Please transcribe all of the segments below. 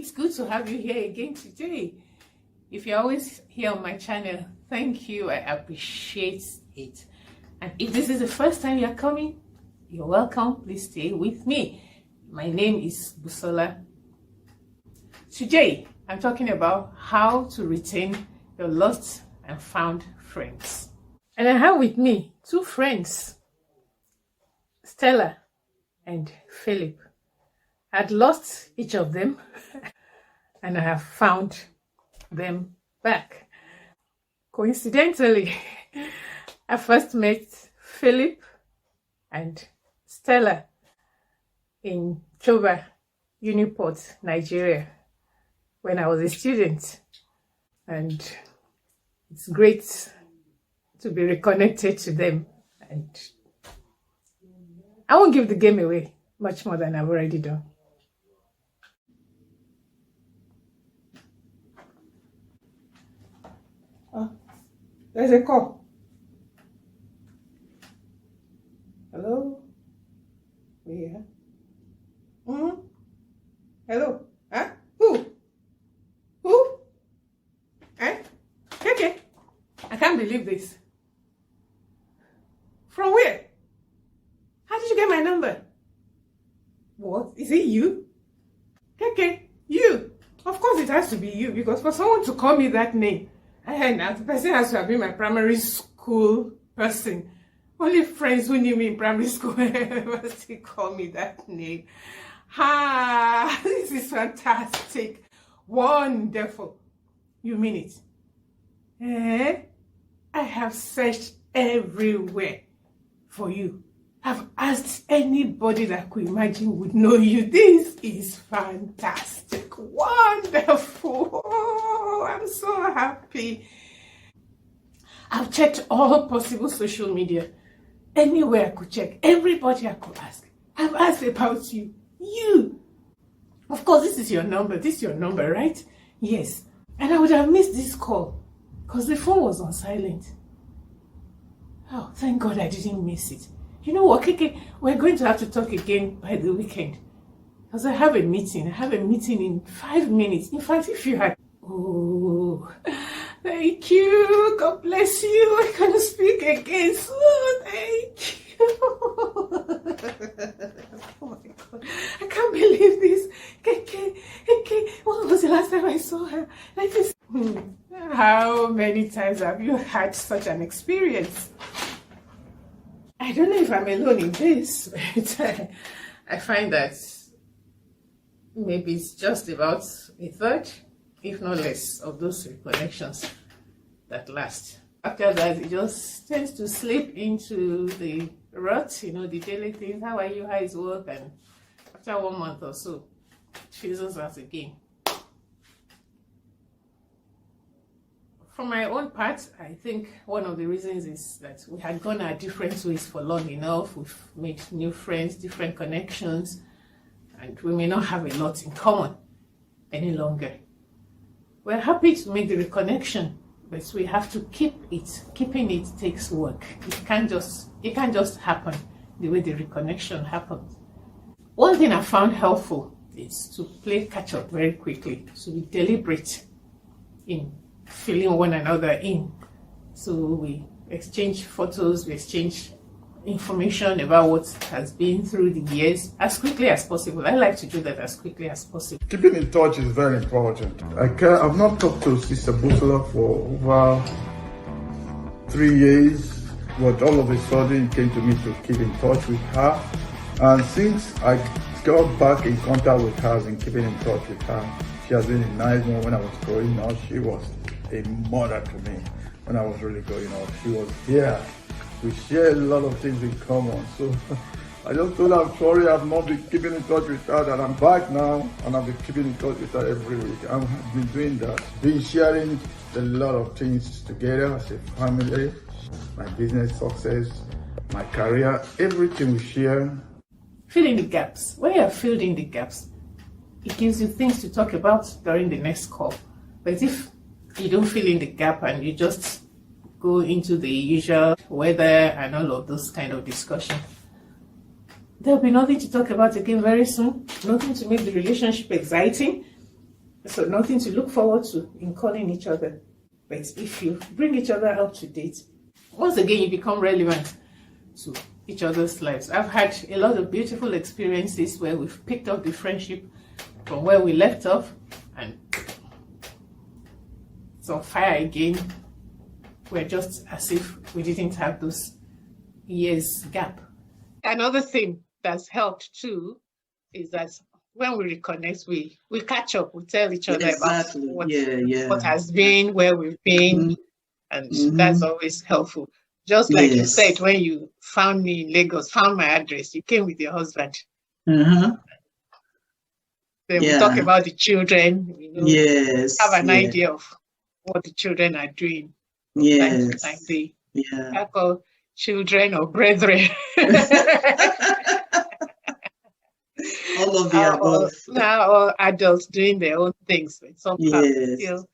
It's good to have you here again today. If you're always here on my channel, thank you. I appreciate it. And if this is the first time you're coming, you're welcome. Please stay with me. My name is Busola. Today, I'm talking about how to retain your lost and found friends. And I have with me two friends, Stella and Philip. I'd lost each of them and I have found them back. Coincidentally, I first met Philip and Stella in Choba, Uniport, Nigeria, when I was a student. And it's great to be reconnected to them. And I won't give the game away much more than I've already done. Oh, there's a call. Hello? Yeah. Hello? Huh? Who? Eh? Okay. I can't believe this. From where? How did you get my number? What? Is it you? Okay, you. Of course it has to be you, because for someone to call me that name, now the person has to have been my primary school person. Only friends who knew me in primary school ever still call me that name. This is fantastic. Wonderful. You mean it? I have searched everywhere for you. I've asked anybody that could imagine would know you. This is fantastic. Wonderful. Oh, I'm so happy. I've checked all possible social media. Anywhere I could check. Everybody I could ask. I've asked about you. You. Of course, this is your number. This is your number, right? Yes. And I would have missed this call because the phone was on silent. Oh, thank God I didn't miss it. You know what, Keke? We're going to have to talk again by the weekend. Because I have a meeting. I have a meeting in 5 minutes. In fact, if you had... Oh, thank you. God bless you. We're going to speak again soon. Thank you. Oh my God. I can't believe this. Keke, when was the last time I saw her? Like this. How many times have you had such an experience? I don't know if I'm alone in this, but I find that maybe it's just about a third, if not less, of those reconnections that last. After that, it just tends to slip into the rut, the daily things. How are you? How is work? And after 1 month or so, it fizzles out again. For my own part, I think one of the reasons is that we had gone our different ways for long enough. We've made new friends, different connections, and we may not have a lot in common any longer. We're happy to make the reconnection, but we have to keep it. Keeping it takes work. It can't just happen the way the reconnection happens. One thing I found helpful is to play catch up very quickly, to be deliberate in filling one another in. So we exchange photos, we exchange information about what has been through the years as quickly as possible. I like to do that as quickly as possible. Keeping in touch is very important. I've not talked to Sister Busola for over 3 years, but all of a sudden it came to me to keep in touch with her. And since I got back in contact with her and keeping in touch with her, she has been a nice one. When I was growing up, she was a mother to me. When I was really growing up, she was here. We share a lot of things in common. So I just told her I'm sorry I've not been keeping in touch with her, that I'm back now and I've been keeping in touch with her every week. I've been doing that. Been sharing a lot of things together as a family, my business success, my career, everything we share. Fill in the gaps. When you have filled in the gaps, it gives you things to talk about during the next call. But if you don't fill in the gap and you just go into the usual weather and all of those kind of discussion, there'll be nothing to talk about again very soon. Nothing to make the relationship exciting. So nothing to look forward to in calling each other. But if you bring each other up to date, once again, you become relevant to each other's lives. I've had a lot of beautiful experiences where we've picked up the friendship from where we left off, and it's on fire again. We're just as if we didn't have those years gap. Another thing that's helped too is that when we reconnect, we catch up, we tell each other about what has been, where we've been, and that's always helpful. Just like you said, when you found me in Lagos, found my address, you came with your husband. Then we talk about the children, have an idea of what the children are doing. Time to time. They call children or brethren. All of the above. Now all adults doing their own things. Somehow still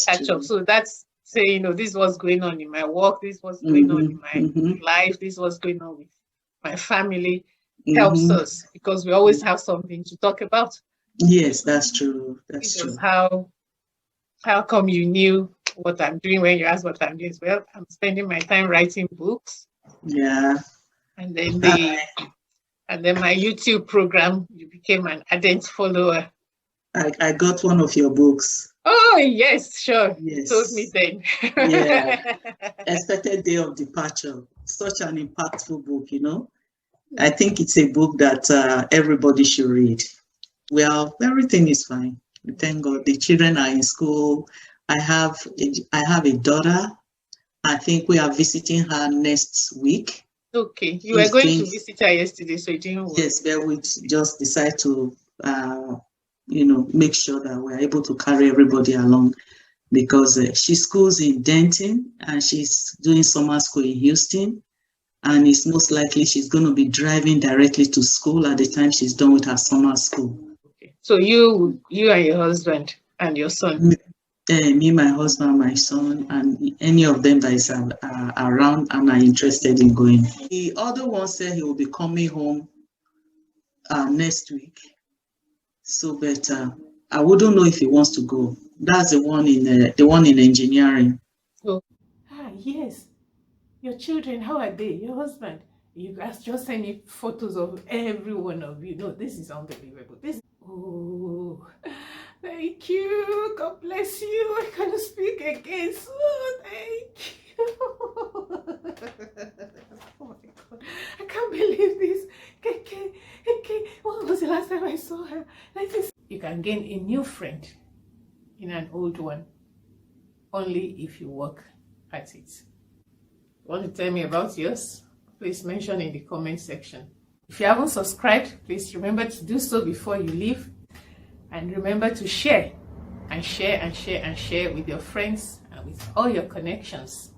catch up. So that's saying, this is what's going on in my work, this is what's going on in my life, this is what's going on with my family. Helps us because we always have something to talk about. Yes, that's true. That's true. How come you knew what I'm doing when you asked what I'm doing? Well, I'm spending my time writing books. Yeah. And then my YouTube program, you became an ardent follower. I got one of your books. Oh, yes, sure. Yes. You told me then. Expected Day of Departure. Such an impactful book, I think it's a book that everybody should read. Well, everything is fine. Thank God. The children are in school. I have a daughter. I think we are visiting her next week. Okay. You were going to visit her yesterday, so it didn't work. Yes, but we just decide to make sure that we're able to carry everybody along, because she schools in Denton and she's doing summer school in Houston, and it's most likely she's going to be driving directly to school at the time she's done with her summer school. Okay. So you and your husband and your son? Me, my husband, my son, and any of them that is around and are interested in going. The other one said he will be coming home next week. So, but I wouldn't know if he wants to go. That's the one in engineering. Oh. Yes. Your children, how are they? Your husband? You guys just send me photos of every one of you. No, this is unbelievable. Oh, thank you. God bless you. I can't speak again. So thank you. Oh my God. I can't believe this. Okay. When was the last time I saw her? You can gain a new friend in an old one only if you work at it. Want to tell me about yours? Please mention in the comment section. If you haven't subscribed, please remember to do so before you leave. And remember to share and share and share and share with your friends and with all your connections.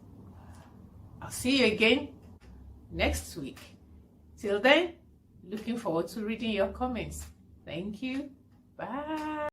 I'll see you again next week. Till then, looking forward to reading your comments. Thank you. Bye.